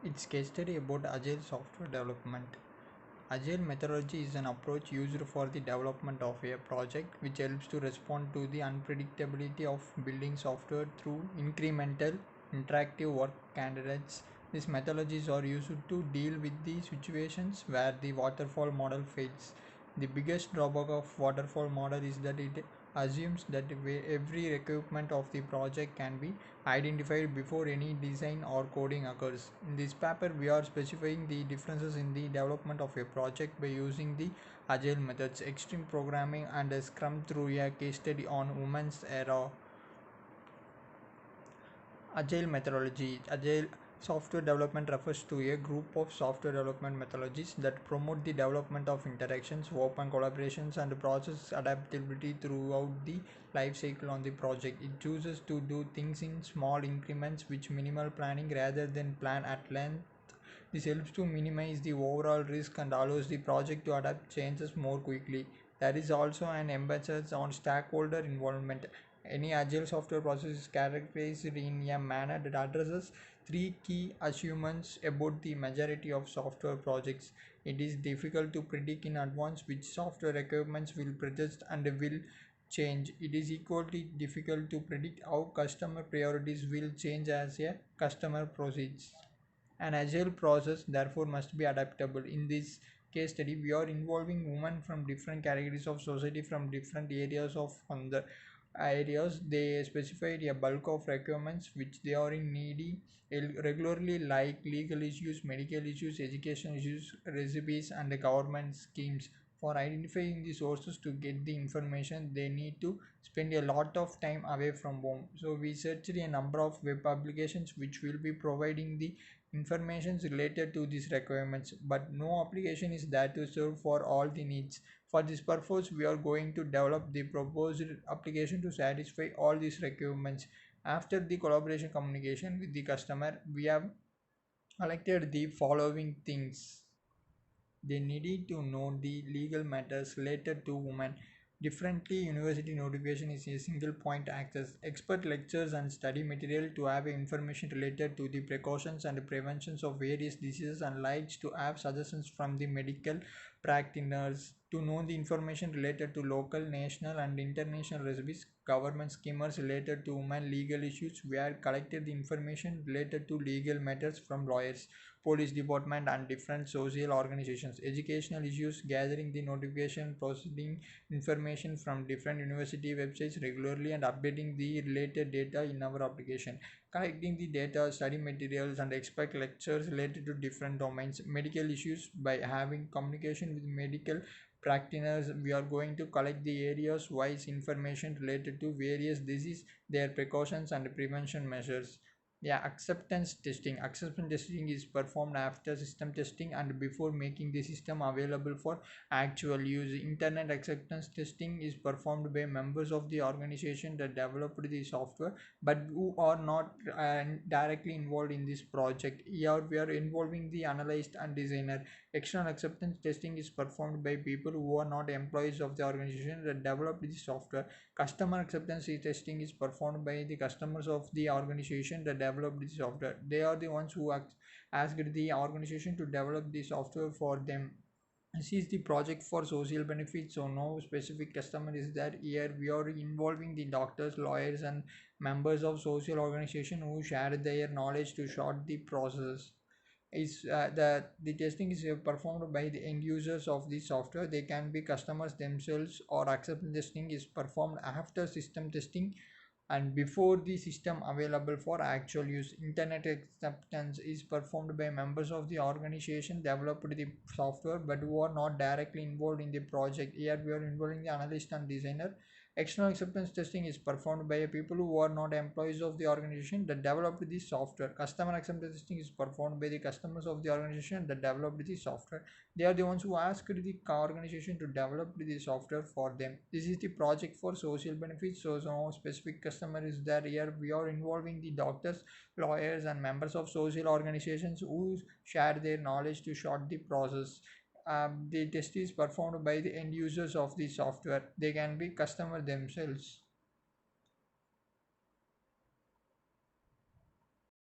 It's case study about agile software development. Agile methodology is an approach used for the development of a project which helps to respond to the unpredictability of building software through incremental interactive work candidates. These methodologies are used to deal with the situations where the waterfall model fails. The biggest drawback of waterfall model is that it assumes that every requirement of the project can be identified before any design or coding occurs. In this paper, we are specifying the differences in the development of a project by using the agile methods, extreme programming, and a scrum through a case study on women's era. Agile methodology. Agile software development refers to a group of software development methodologies that promote the development of interactions, open collaborations, and process adaptability throughout the life cycle on the project. It chooses to do things in small increments with minimal planning rather than plan at length. This helps to minimize the overall risk and allows the project to adapt changes more quickly. There is also an emphasis on stakeholder involvement. Any agile software process is characterized in a manner that addresses three key assumptions about the majority of software projects. It is difficult to predict in advance which software requirements will persist and will change. It is equally difficult to predict how customer priorities will change as a customer proceeds. An agile process therefore must be adaptable. In this case study, we are involving women from different categories of society from different areas of the areas. They specified a bulk of requirements which they are in needy regularly, like legal issues, medical issues, education issues, recipes, and the government schemes. For identifying the sources to get the information, they need to spend a lot of time away from home. So we searched a number of web applications which will be providing the information related to these requirements, but no application is there to serve for all the needs. For this purpose, we are going to develop the proposed application to satisfy all these requirements. After the collaboration communication with the customer, we have collected the following things. They needed to know the legal matters related to women. Differently, university notification is a single point access. Expert lectures and study material to have information related to the precautions and preventions of various diseases and likes to have suggestions from the medical practitioners to know the information related to local, national and international recipes, government schemes related to women legal issues. We have collected the information related to legal matters from lawyers, police department and different social organizations. Educational issues, gathering the notification, processing information from different university websites regularly and updating the related data in our application. Collecting the data, study materials and expect lectures related to different domains. Medical issues, by having communication with medical practitioners, we are going to collect the areas wise information related to various diseases, their precautions and prevention measures. Yeah, acceptance testing is performed after system testing and before making the system available for actual use. Internet acceptance testing is performed by members of the organization that developed the software but who are not directly involved in this project. Here we are involving the analyst and designer. External acceptance testing is performed by people who are not employees of the organization that developed the software. Customer acceptance testing is performed by the customers of the organization that developed the software. They are the ones who asked the organization to develop the software for them. This is the project for social benefits, so no specific customer is there. Here we are involving the doctors, lawyers, and members of social organization who share their knowledge to short the process. Is the testing is performed by the end users of the software. They can be customers themselves, or acceptance testing is performed after system testing and before the system available for actual use. Internet acceptance is performed by members of the organization developed the software but who are not directly involved in the project. Here we are involving the analyst and designer. External acceptance testing is performed by people who are not employees of the organization that developed the software. Customer acceptance testing is performed by the customers of the organization that developed the software. They are the ones who asked the organization to develop the software for them. This is the project for social benefits, so no specific customer is there. Here we are involving the doctors, lawyers and members of social organizations who share their knowledge to short the process. The test is performed by the end users of the software. They can be customer themselves.